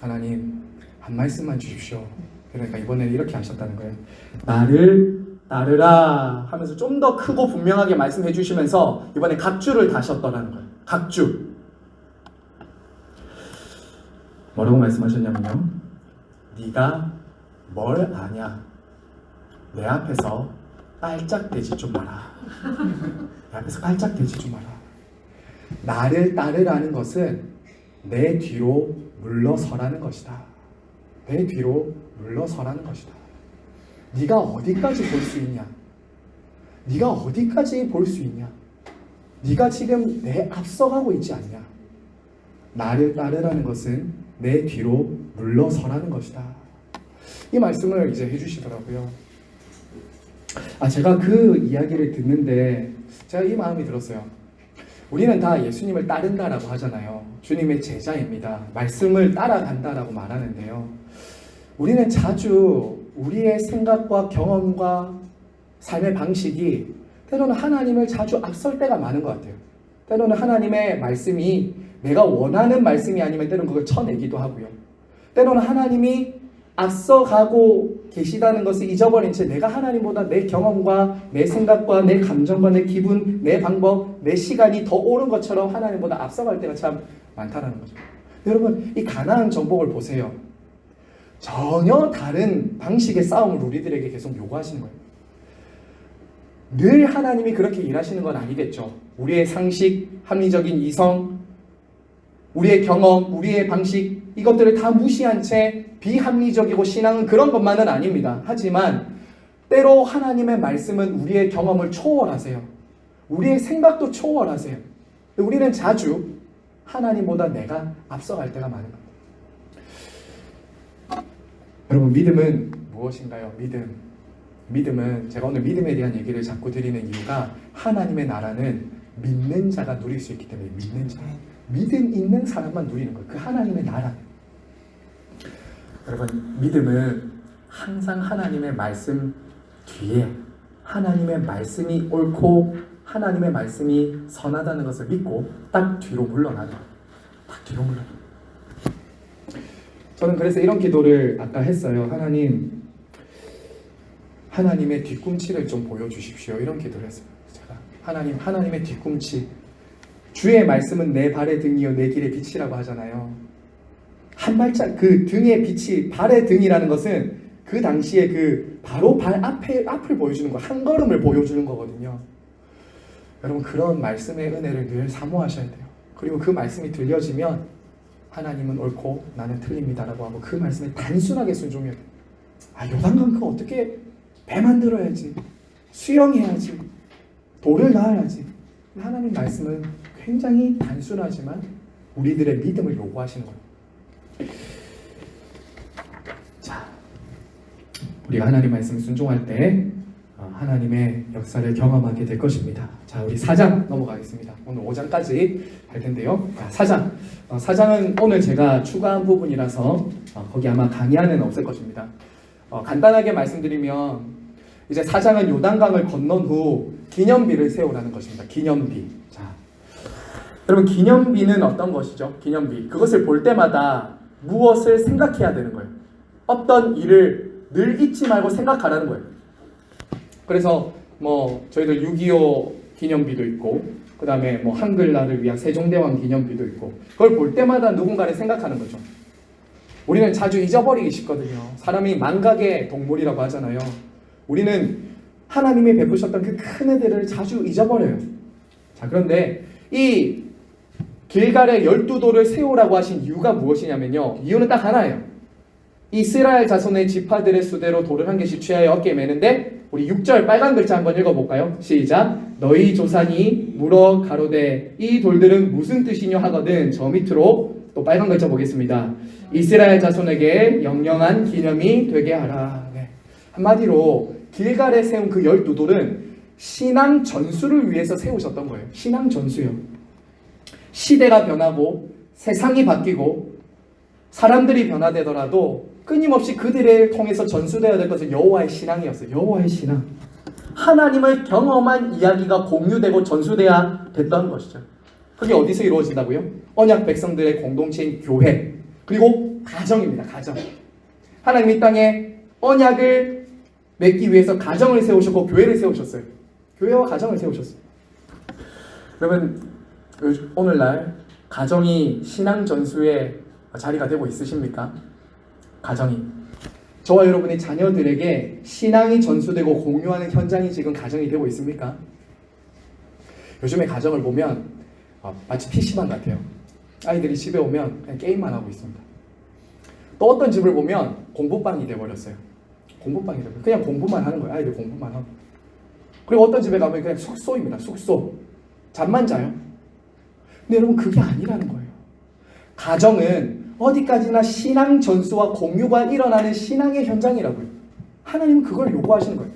하나님 한 말씀만 주십시오. 그러니까 이번에는 이렇게 하셨다는 거예요. 나를 따르라 하면서 좀 더 크고 분명하게 말씀해 주시면서 이번에 각주를 다셨더라는 거예요. 각주. 뭐라고 말씀하셨냐면요. 네가 뭘 아냐. 내 앞에서 깔짝대지 좀 마라. 내 앞에서 깔짝대지 좀 마라. 나를 따르라는 것은 내 뒤로 물러서라는 것이다. 내 뒤로 물러서라는 것이다. 네가 어디까지 볼 수 있냐? 네가 어디까지 볼 수 있냐? 네가 지금 내 앞서가고 있지 않냐? 나를 따르라는 것은 내 뒤로 물러서라는 것이다. 이 말씀을 이제 해주시더라고요. 제가 그 이야기를 듣는데 제가 이 마음이 들었어요. 우리는 다 예수님을 따른다라고 하잖아요. 주님의 제자입니다. 말씀을 따라간다라고 말하는데요. 우리는 자주 우리의 생각과 경험과 삶의 방식이 때로는 하나님을 자주 앞설 때가 많은 것 같아요. 때로는 하나님의 말씀이 내가 원하는 말씀이 아니면 때로는 그걸 쳐내기도 하고요. 때로는 하나님이 앞서가고 계시다는 것을 잊어버린 채 내가 하나님보다 내 경험과 내 생각과 내 감정과 내 기분, 내 방법, 내 시간이 더 옳은 것처럼 하나님보다 앞서갈 때가 참 많다는 거죠. 여러분, 이 가나안 정복을 보세요. 전혀 다른 방식의 싸움을 우리들에게 계속 요구하시는 거예요. 늘 하나님이 그렇게 일하시는 건 아니겠죠. 우리의 상식, 합리적인 이성, 우리의 경험, 우리의 방식 이것들을 다 무시한 채 비합리적이고 신앙은 그런 것만은 아닙니다. 하지만 때로 하나님의 말씀은 우리의 경험을 초월하세요. 우리의 생각도 초월하세요. 우리는 자주 하나님보다 내가 앞서갈 때가 많은 겁니다. 여러분, 믿음은 무엇인가요? 믿음은 제가 오늘 믿음에 대한 얘기를 자꾸 드리는 이유가 하나님의 나라는 믿는 자가 누릴 수 있기 때문에 믿는 자. 믿음 있는 사람만 누리는 거예요. 그 하나님의 나라. 여러분, 믿음은 항상 하나님의 말씀 뒤에 하나님의 말씀이 옳고 하나님의 말씀이 선하다는 것을 믿고 딱 뒤로 물러나요. 딱 뒤로 물러나요. 저는 그래서 이런 기도를 아까 했어요. 하나님의 뒤꿈치를 좀 보여주십시오. 이런 기도를 했어요. 제가 하나님의 뒤꿈치. 주의 말씀은 내 발의 등이요 내 길의 빛이라고 하잖아요. 한 발짝 그 등의 빛이 발의 등이라는 것은 그 당시에 그 바로 발 앞을 보여주는 거, 한 걸음을 보여주는 거거든요. 여러분 그런 말씀의 은혜를 늘 사모하셔야 돼요. 그리고 그 말씀이 들려지면 하나님은 옳고 나는 틀립니다라고 하고 그 말씀에 단순하게 순종해야 돼요. 요단강 그거 어떻게 배 만들어야지, 수영해야지, 돌을 낳아야지. 하나님 말씀은 굉장히 단순하지만 우리들의 믿음을 요구하시는 거예요. 자, 우리가 하나님 말씀을 순종할 때 하나님의 역사를 경험하게 될 것입니다. 자, 우리 4장 넘어가겠습니다. 오늘 5장까지 할 텐데요. 4장. 4장은 오늘 제가 추가한 부분이라서 거기 아마 강의안은 없을 것입니다. 간단하게 말씀드리면 이제 4장은 요단강을 건넌 후 기념비를 세우라는 것입니다. 기념비. 자, 여러분 기념비는 어떤 것이죠? 기념비. 그것을 볼 때마다 무엇을 생각해야 되는 거예요. 어떤 일을 늘 잊지 말고 생각하라는 거예요. 그래서 저희들 6.25 기념비도 있고 그 다음에 한글날을 위한 세종대왕 기념비도 있고 그걸 볼 때마다 누군가를 생각하는 거죠. 우리는 자주 잊어버리기 쉽거든요. 사람이 망각의 동물이라고 하잖아요. 우리는 하나님이 베푸셨던 그 큰 은혜를 자주 잊어버려요. 자, 그런데 이 길갈에 12돌을 세우라고 하신 이유가 무엇이냐면요. 이유는 딱 하나예요. 이스라엘 자손의 지파들의 수대로 돌을 한 개씩 취하여 어깨에 매는데 우리 6절 빨간 글자 한번 읽어볼까요? 시작. 너희 조상이 물어 가로되 이 돌들은 무슨 뜻이뇨 하거든. 저 밑으로 또 빨간 글자 보겠습니다. 이스라엘 자손에게 영영한 기념이 되게 하라. 네. 한마디로 길갈에 세운 그 12돌은 신앙 전수를 위해서 세우셨던 거예요. 신앙 전수요. 시대가 변하고 세상이 바뀌고 사람들이 변화되더라도 끊임없이 그들을 통해서 전수되어야 될 것은 여호와의 신앙이었어요. 여호와의 신앙. 하나님을 경험한 이야기가 공유되고 전수되어야 됐던 것이죠. 그게 어디서 이루어진다고요? 언약 백성들의 공동체인 교회 그리고 가정입니다. 가정. 하나님 이 땅에 언약을 맺기 위해서 가정을 세우셨고 교회를 세우셨어요. 교회와 가정을 세우셨어요. 여러분 오늘날 가정이 신앙 전수의 자리가 되고 있으십니까? 가정이. 저와 여러분의 자녀들에게 신앙이 전수되고 공유하는 현장이 지금 가정이 되고 있습니까? 요즘에 가정을 보면 마치 PC방 같아요. 아이들이 집에 오면 그냥 게임만 하고 있습니다. 또 어떤 집을 보면 공부방이 돼버렸어요. 공부방이 돼버려요. 그냥 공부만 하는 거예요. 아이들 공부만 하고. 그리고 어떤 집에 가면 그냥 숙소입니다. 숙소. 잠만 자요. 근데 여러분 그게 아니라는 거예요. 가정은 어디까지나 신앙 전수와 공유가 일어나는 신앙의 현장이라고요. 하나님은 그걸 요구하시는 거예요.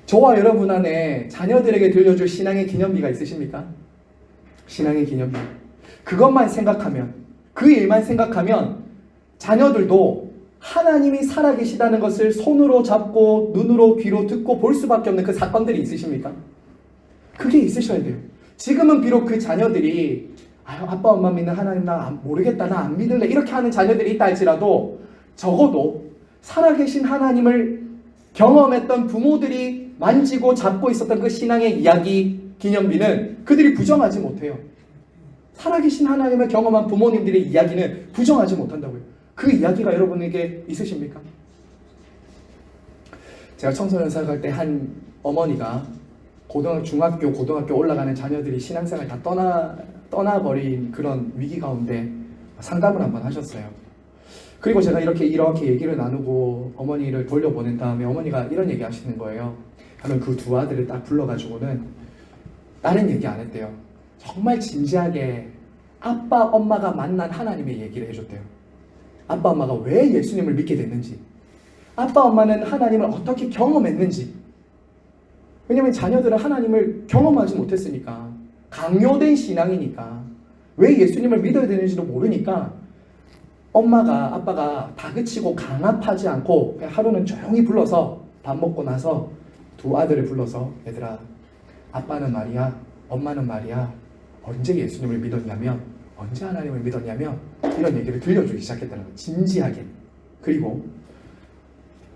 저와 여러분 안에 자녀들에게 들려줄 신앙의 기념비가 있으십니까? 신앙의 기념비. 그것만 생각하면, 그 일만 생각하면 자녀들도 하나님이 살아계시다는 것을 손으로 잡고 눈으로 귀로 듣고 볼 수밖에 없는 그 사건들이 있으십니까? 그게 있으셔야 돼요. 지금은 비록 그 자녀들이 아빠 엄마 믿는 하나님 나 모르겠다 나 안 믿을래 이렇게 하는 자녀들이 있다 할지라도 적어도 살아계신 하나님을 경험했던 부모들이 만지고 잡고 있었던 그 신앙의 이야기 기념비는 그들이 부정하지 못해요. 살아계신 하나님을 경험한 부모님들의 이야기는 부정하지 못한다고요. 그 이야기가 여러분에게 있으십니까? 제가 청소년 사역할 때 한 어머니가 중학교, 고등학교 올라가는 자녀들이 신앙생활 다 떠나버린 그런 위기 가운데 상담을 한번 하셨어요. 그리고 제가 이렇게 얘기를 나누고 어머니를 돌려보낸 다음에 어머니가 이런 얘기 하시는 거예요. 하면 그 두 아들을 딱 불러가지고는 다른 얘기 안 했대요. 정말 진지하게 아빠 엄마가 만난 하나님의 얘기를 해줬대요. 아빠 엄마가 왜 예수님을 믿게 됐는지, 아빠 엄마는 하나님을 어떻게 경험했는지. 왜냐하면 자녀들은 하나님을 경험하지 못했으니까, 강요된 신앙이니까, 왜 예수님을 믿어야 되는지도 모르니까 아빠가 다그치고 강압하지 않고 그냥 하루는 조용히 불러서 밥 먹고 나서 두 아들을 불러서 얘들아 아빠는 말이야, 엄마는 말이야, 언제 예수님을 믿었냐면, 언제 하나님을 믿었냐면 이런 얘기를 들려주기 시작했다는 거예요. 진지하게. 그리고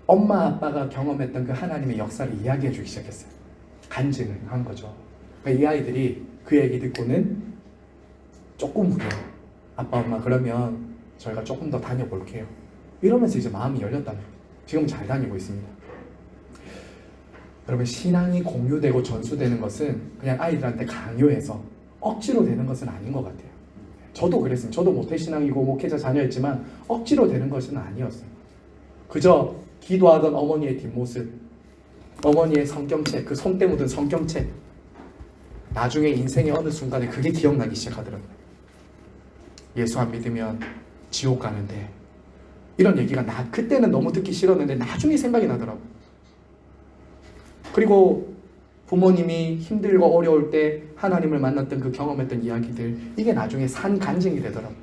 엄마 아빠가 경험했던 그 하나님의 역사를 이야기해 주기 시작했어요. 간증을 한 거죠. 그러니까 이 아이들이 그 얘기 듣고는 조금 후에 아빠 엄마 그러면 저희가 조금 더 다녀볼게요. 이러면서 이제 마음이 열렸다는 거예요. 지금 잘 다니고 있습니다. 여러분, 신앙이 공유되고 전수되는 것은 그냥 아이들한테 강요해서 억지로 되는 것은 아닌 것 같아요. 저도 그랬어요. 저도 모태신앙이고 목회자 자녀였지만 억지로 되는 것은 아니었어요. 그저 기도하던 어머니의 뒷모습, 어머니의 성경책, 그 손때 묻은 성경책, 나중에 인생의 어느 순간에 그게 기억나기 시작하더라고요. 예수 안 믿으면 지옥 가는데, 이런 얘기가 그때는 너무 듣기 싫었는데 나중에 생각이 나더라고요. 그리고 부모님이 힘들고 어려울 때 하나님을 만났던 그 경험했던 이야기들, 이게 나중에 산 간증이 되더라고요.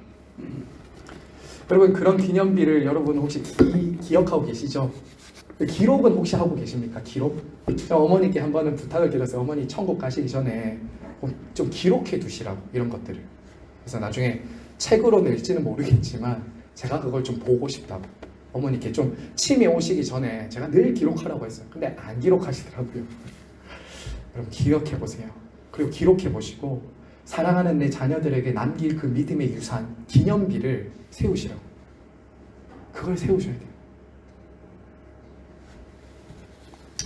여러분, 그런 기념비를 여러분 혹시 기억하고 계시죠? 기록은 혹시 하고 계십니까? 기록? 제가 어머니께 한 번은 부탁을 드렸어요. 어머니 천국 가시기 전에 좀 기록해 두시라고, 이런 것들을. 그래서 나중에 책으로 낼지는 모르겠지만 제가 그걸 좀 보고 싶다고 어머니께 좀 침이 오시기 전에 제가 늘 기록하라고 했어요. 근데 안 기록하시더라고요. 여러분, 기억해 보세요. 그리고 기록해 보시고 사랑하는 내 자녀들에게 남길 그 믿음의 유산, 기념비를 세우시라고. 그걸 세우셔야 돼요.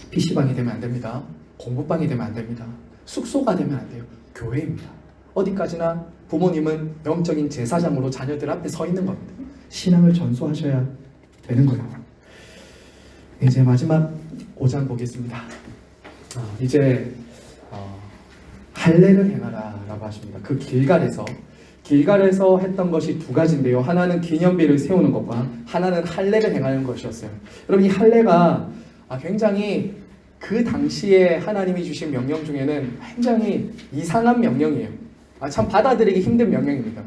PC방이 되면 안 됩니다. 공부방이 되면 안 됩니다. 숙소가 되면 안 돼요. 교회입니다. 어디까지나 부모님은 영적인 제사장으로 자녀들 앞에 서 있는 겁니다. 신앙을 전수하셔야 되는 거예요. 이제 마지막 5장 보겠습니다. 이제 할례를 행하라 라고 하십니다. 그 길갈에서 했던 것이 두 가지인데요. 하나는 기념비를 세우는 것과 하나는 할례를 행하는 것이었어요. 여러분, 이 할례가 굉장히 그 당시에 하나님이 주신 명령 중에는 굉장히 이상한 명령이에요. 참 받아들이기 힘든 명령입니다.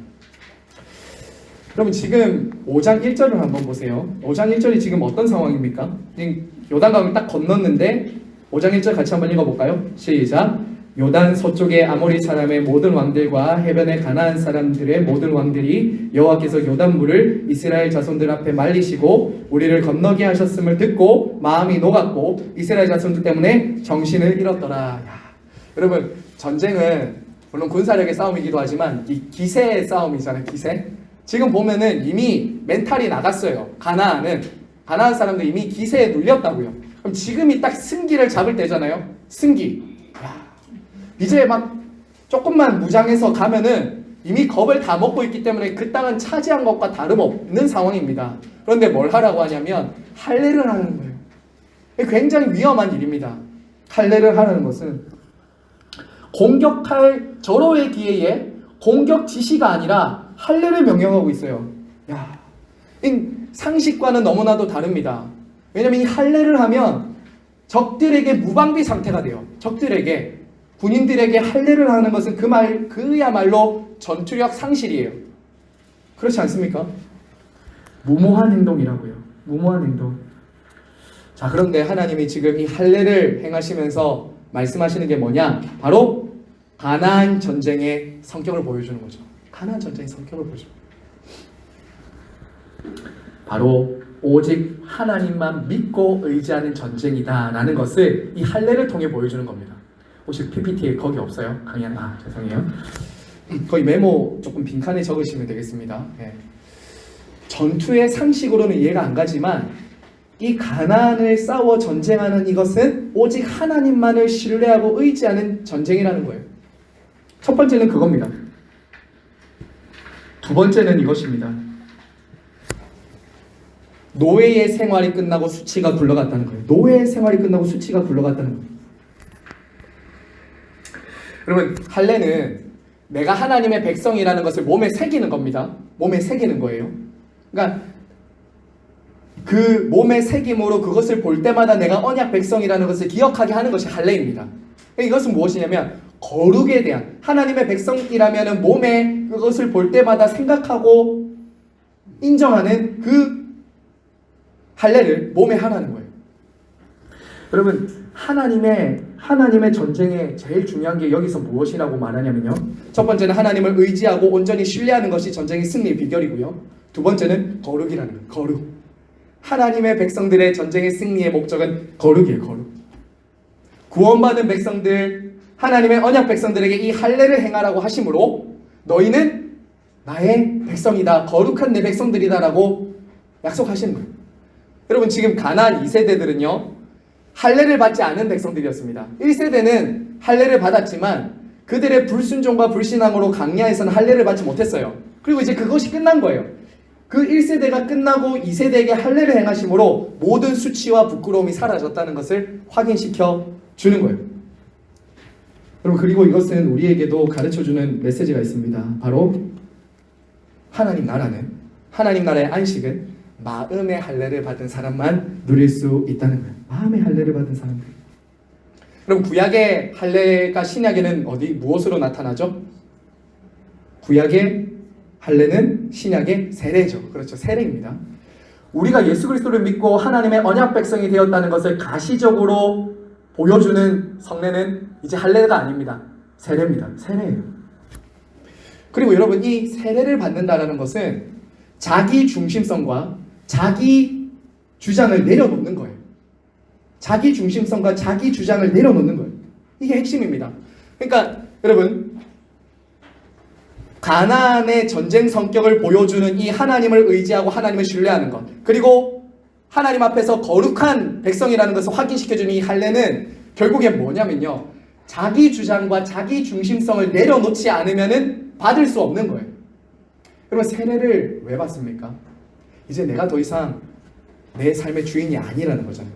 여러분, 지금 5장 1절을 한번 보세요. 5장 1절이 지금 어떤 상황입니까? 요단강을 딱 건넜는데 5장 1절 같이 한번 읽어볼까요? 시작! 요단 서쪽의 아모리 사람의 모든 왕들과 해변의 가나안 사람들의 모든 왕들이 여호와께서 요단물을 이스라엘 자손들 앞에 말리시고 우리를 건너게 하셨음을 듣고 마음이 녹았고 이스라엘 자손들 때문에 정신을 잃었더라. 야, 여러분, 전쟁은 물론 군사력의 싸움이기도 하지만 이 기세의 싸움이잖아요. 기세. 지금 보면은 이미 멘탈이 나갔어요. 가나안 사람들 이미 기세에 눌렸다고요. 그럼 지금이 딱 승기를 잡을 때잖아요. 승기. 이제 막 조금만 무장해서 가면은 이미 겁을 다 먹고 있기 때문에 그 땅은 차지한 것과 다름없는 상황입니다. 그런데 뭘 하라고 하냐면 할례를 하는 거예요. 굉장히 위험한 일입니다. 할례를 하는 것은 공격할 절호의 기회에 공격 지시가 아니라 할례를 명령하고 있어요. 야, 이 상식과는 너무나도 다릅니다. 왜냐하면 이 할례를 하면 적들에게 무방비 상태가 돼요. 적들에게, 군인들에게 할례를 하는 것은 그야말로 전투력 상실이에요. 그렇지 않습니까? 무모한 행동이라고요. 무모한 행동. 자, 그런데 하나님이 지금 이 할례를 행하시면서 말씀하시는 게 뭐냐? 바로 가나안 전쟁의 성격을 보여주는 거죠. 가나안 전쟁의 성격을 보여주는 거죠. 바로 오직 하나님만 믿고 의지하는 전쟁이다라는 것을 이 할례를 통해 보여주는 겁니다. 혹시 PPT에 거기 없어요? 강연? 죄송해요. 거기 메모 조금 빈칸에 적으시면 되겠습니다. 네. 전투의 상식으로는 이해가 안 가지만 이 가나안을 싸워 전쟁하는 이것은 오직 하나님만을 신뢰하고 의지하는 전쟁이라는 거예요. 첫 번째는 그겁니다. 두 번째는 이것입니다. 노예의 생활이 끝나고 수치가 굴러갔다는 거예요. 노예의 생활이 끝나고 수치가 굴러갔다는 거예요. 여러분, 할례는 내가 하나님의 백성이라는 것을 몸에 새기는 겁니다. 몸에 새기는 거예요. 그러니까 그 몸의 새김으로 그것을 볼 때마다 내가 언약 백성이라는 것을 기억하게 하는 것이 할례입니다. 이것은 무엇이냐면 거룩에 대한, 하나님의 백성이라면 몸에 그것을 볼 때마다 생각하고 인정하는 그 할례를 몸에 하라는 거예요. 여러분 하나님의 전쟁에 제일 중요한 게 여기서 무엇이라고 말하냐면요. 첫 번째는 하나님을 의지하고 온전히 신뢰하는 것이 전쟁의 승리의 비결이고요. 두 번째는 거룩이라는 거예요. 거룩. 하나님의 백성들의 전쟁의 승리의 목적은 거룩이에요. 거룩. 구원받은 백성들, 하나님의 언약 백성들에게 이 할례를 행하라고 하심으로 너희는 나의 백성이다, 거룩한 내 백성들이다라고 약속하시는 거예요. 여러분 지금 가나안 2세대들은요 할례를 받지 않은 백성들이었습니다. 1세대는 할례를 받았지만 그들의 불순종과 불신앙으로 강야에서는 할례를 받지 못했어요. 그리고 이제 그것이 끝난 거예요. 그 1세대가 끝나고 2세대에게 할례를 행하심으로 모든 수치와 부끄러움이 사라졌다는 것을 확인시켜 주는 거예요. 여러분 그리고 이것은 우리에게도 가르쳐주는 메시지가 있습니다. 바로 하나님 나라의 안식은 마음의 할례를 받은 사람만 누릴 수 있다는 거예요. 마음의 할례를 받은 사람들. 그럼 구약의 할례가 신약에는 무엇으로 나타나죠? 구약의 할례는 신약의 세례죠. 그렇죠. 세례입니다. 우리가 예수 그리스도를 믿고 하나님의 언약 백성이 되었다는 것을 가시적으로 보여주는 성례는 이제 할례가 아닙니다. 세례입니다. 세례예요. 그리고 여러분 이 세례를 받는다라는 것은 자기 중심성과 자기 주장을 내려놓는 거예요. 자기 중심성과 자기 주장을 내려놓는 거예요. 이게 핵심입니다. 그러니까 여러분 가나안의 전쟁 성격을 보여주는 이 하나님을 의지하고 하나님을 신뢰하는 것, 그리고 하나님 앞에서 거룩한 백성이라는 것을 확인시켜주는 이 할례는 결국에 뭐냐면요, 자기 주장과 자기 중심성을 내려놓지 않으면은 받을 수 없는 거예요. 여러분 세례를 왜 받습니까? 이제 내가 더 이상 내 삶의 주인이 아니라는 거잖아요.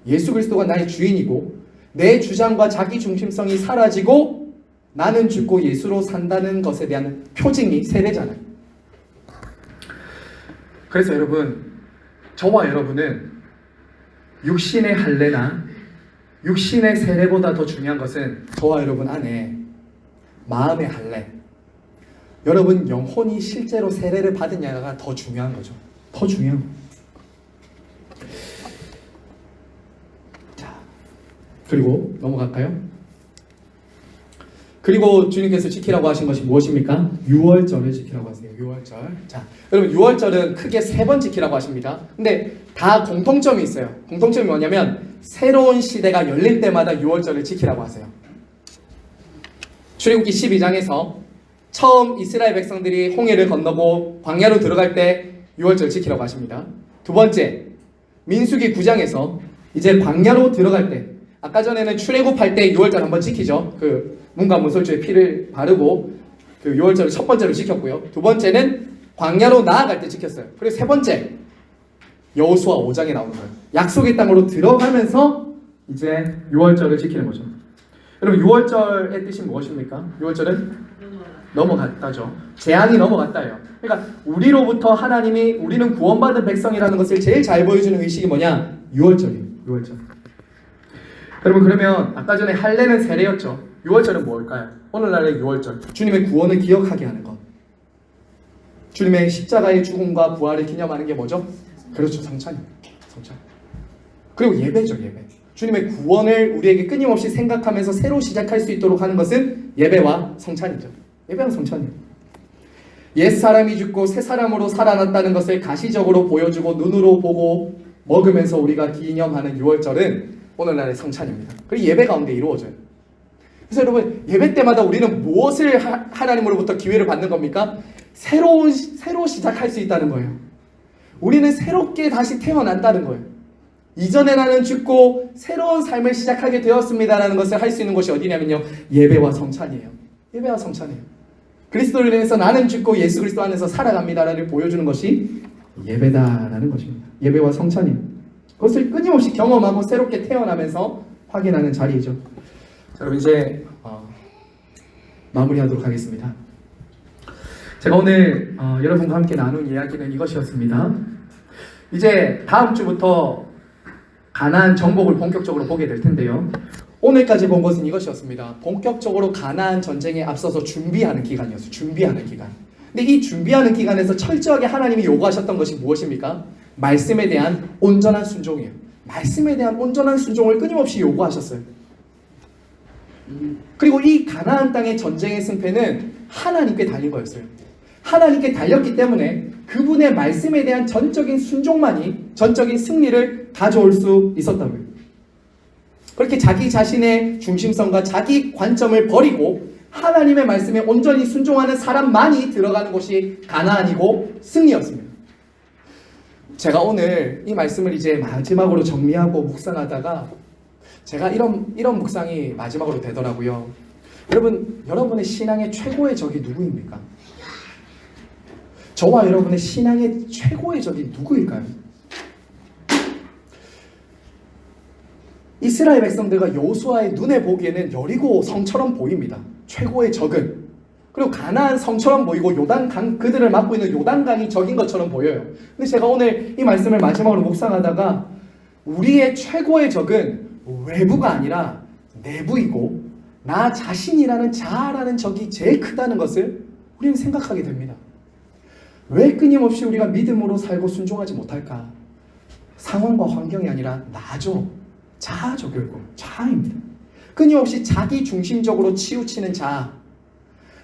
예수 그리스도가 나의 주인이고 내 주장과 자기 중심성이 사라지고 나는 죽고 예수로 산다는 것에 대한 표징이 세례잖아요. 그래서 여러분 저와 여러분은 육신의 할례나 육신의 세례보다 더 중요한 것은 저와 여러분 안에 마음의 할례, 여러분 영혼이 실제로 세례를 받으냐가 더 중요한 거죠. 더 중요한 거예요. 자, 그리고 넘어갈까요? 그리고 주님께서 지키라고 하신 것이 무엇입니까? 유월절을 지키라고 하세요. 유월절. 자, 여러분 유월절은 크게 3번 지키라고 하십니다. 근데 다 공통점이 있어요. 공통점이 뭐냐면 새로운 시대가 열릴 때마다 유월절을 지키라고 하세요. 출애굽기 12장에서 처음 이스라엘 백성들이 홍해를 건너고 광야로 들어갈 때 유월절 지키라고 하십니다. 두 번째, 민수기 9장에서 이제 광야로 들어갈 때, 아까 전에는 출애굽할 때 유월절 한번 지키죠. 그 문과 문설주에 피를 바르고 그 유월절을 첫 번째로 지켰고요. 두 번째는 광야로 나아갈 때 지켰어요. 그리고 세 번째, 여호수아 5장에 나오는 거예요. 약속의 땅으로 들어가면서 이제 유월절을 지키는 거죠. 여러분 유월절의 뜻이 무엇입니까? 유월절은 넘어갔다죠. 재앙이 넘어갔다예요. 그러니까 우리로부터 하나님이 우리는 구원받은 백성이라는 것을 제일 잘 보여주는 의식이 뭐냐? 유월절이에요. 유월절. 여러분 그러면 아까 전에 할례는 세례였죠. 유월절은 뭘까요? 오늘날의 유월절, 주님의 구원을 기억하게 하는 것, 주님의 십자가의 죽음과 부활을 기념하는 게 뭐죠? 그렇죠. 성찬입니다. 성찬. 그리고 예배죠. 예배. 주님의 구원을 우리에게 끊임없이 생각하면서 새로 시작할 수 있도록 하는 것은 예배와 성찬이죠. 예배와 성찬이에요. 옛사람이 죽고 새사람으로 살아났다는 것을 가시적으로 보여주고 눈으로 보고 먹으면서 우리가 기념하는 유월절은 오늘날의 성찬입니다. 그리고 예배 가운데 이루어져요. 그래서 여러분 예배 때마다 우리는 무엇을 하나님으로부터 기회를 받는 겁니까? 새로 시작할 수 있다는 거예요. 우리는 새롭게 다시 태어난다는 거예요. 이전에 나는 죽고 새로운 삶을 시작하게 되었습니다라는 것을 할 수 있는 곳이 어디냐면요, 예배와 성찬이에요. 예배와 성찬이에요. 그리스도를 인해서 나는 죽고 예수 그리스도 안에서 살아갑니다라를 보여주는 것이 예배다라는 것입니다. 예배와 성찬이에요. 그것을 끊임없이 경험하고 새롭게 태어나면서 확인하는 자리이죠. 자, 여러분 이제 마무리하도록 하겠습니다. 제가 오늘 여러분과 함께 나눈 이야기는 이것이었습니다. 이제 다음 주부터 가나안 정복을 본격적으로 보게 될 텐데요. 오늘까지 본 것은 이것이었습니다. 본격적으로 가나안 전쟁에 앞서서 준비하는 기간이었어요. 준비하는 기간. 근데 이 준비하는 기간에서 철저하게 하나님이 요구하셨던 것이 무엇입니까? 말씀에 대한 온전한 순종이에요. 말씀에 대한 온전한 순종을 끊임없이 요구하셨어요. 그리고 이 가나안 땅의 전쟁의 승패는 하나님께 달린 거였어요. 하나님께 달렸기 때문에 그분의 말씀에 대한 전적인 순종만이 전적인 승리를 가져올 수 있었다고요. 그렇게 자기 자신의 중심성과 자기 관점을 버리고 하나님의 말씀에 온전히 순종하는 사람만이 들어가는 곳이 가나안이고 승리였습니다. 제가 오늘 이 말씀을 이제 마지막으로 정리하고 묵상하다가 제가 이런 묵상이 마지막으로 되더라고요. 여러분의 신앙의 최고의 적이 누구입니까? 저와 여러분의 신앙의 최고의 적이 누구일까요? 이스라엘 백성들과 여호수아의 눈에 보기에는 여리고 성처럼 보입니다. 최고의 적은. 그리고 가나안 성처럼 보이고 요단강, 그들을 막고 있는 요단강이 적인 것처럼 보여요. 근데 제가 오늘 이 말씀을 마지막으로 묵상하다가 우리의 최고의 적은 외부가 아니라 내부이고 나 자신이라는 자아라는 적이 제일 크다는 것을 우리는 생각하게 됩니다. 왜 끊임없이 우리가 믿음으로 살고 순종하지 못할까? 상황과 환경이 아니라 나죠. 자아죠. 결국 자아입니다. 끊임없이 자기 중심적으로 치우치는 자아,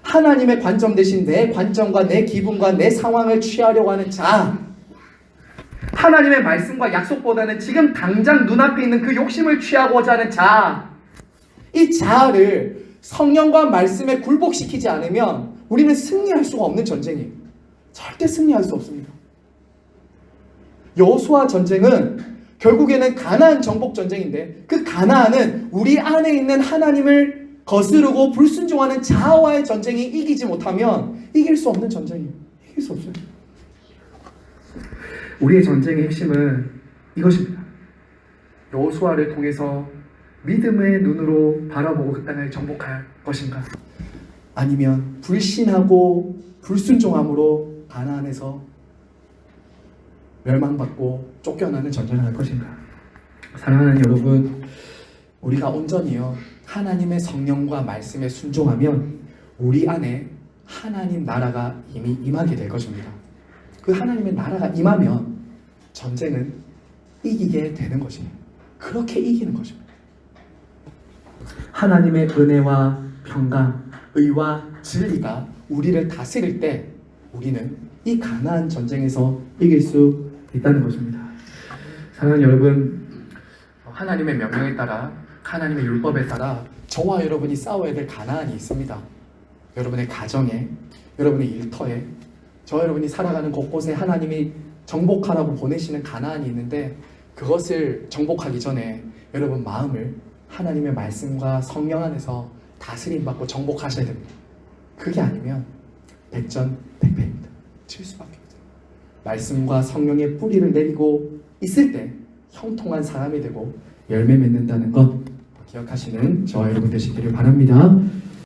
하나님의 관점 대신 내 관점과 내 기분과 내 상황을 취하려고 하는 자아, 하나님의 말씀과 약속보다는 지금 당장 눈앞에 있는 그 욕심을 취하고자 하는 자아, 이 자아를 성령과 말씀에 굴복시키지 않으면 우리는 승리할 수가 없는 전쟁이에요. 절대 승리할 수 없습니다. 여호수아 전쟁은 결국에는 가나안 정복 전쟁인데 그 가나안은 우리 안에 있는 하나님을 거스르고 불순종하는 자아와의 전쟁이 이기지 못하면 이길 수 없는 전쟁이에요. 이길 수 없어요. 우리의 전쟁의 핵심은 이것입니다. 여호수아를 통해서 믿음의 눈으로 바라보고 그 땅을 정복할 것인가? 아니면 불신하고 불순종함으로 가나안에서 멸망받고 쫓겨나는 전쟁을 할 것인가? 사랑하는 여러분, 우리가 온전히요 하나님의 성령과 말씀에 순종하면 우리 안에 하나님 나라가 이미 임하게 될 것입니다. 그 하나님의 나라가 임하면 전쟁은 이기게 되는 것입니다. 그렇게 이기는 것입니다. 하나님의 은혜와 평강, 의와 진리가 우리를 다스릴 때 우리는 이 가나안 전쟁에서 이길 수 있다는 것입니다. 사랑하는 여러분, 하나님의 명령에 따라 하나님의 율법에 따라 저와 여러분이 싸워야 될 가나안이 있습니다. 여러분의 가정에, 여러분의 일터에, 저와 여러분이 살아가는 곳곳에 하나님이 정복하라고 보내시는 가나안이 있는데 그것을 정복하기 전에 여러분 마음을 하나님의 말씀과 성령 안에서 다스림받고 정복하셔야 됩니다. 그게 아니면 백전백패입니다. 칠 수밖에 없어요. 말씀과 성령의 뿌리를 내리고 있을 때 형통한 사람이 되고 열매 맺는다는 것 기억하시는 저와 여러분 되시기를 바랍니다.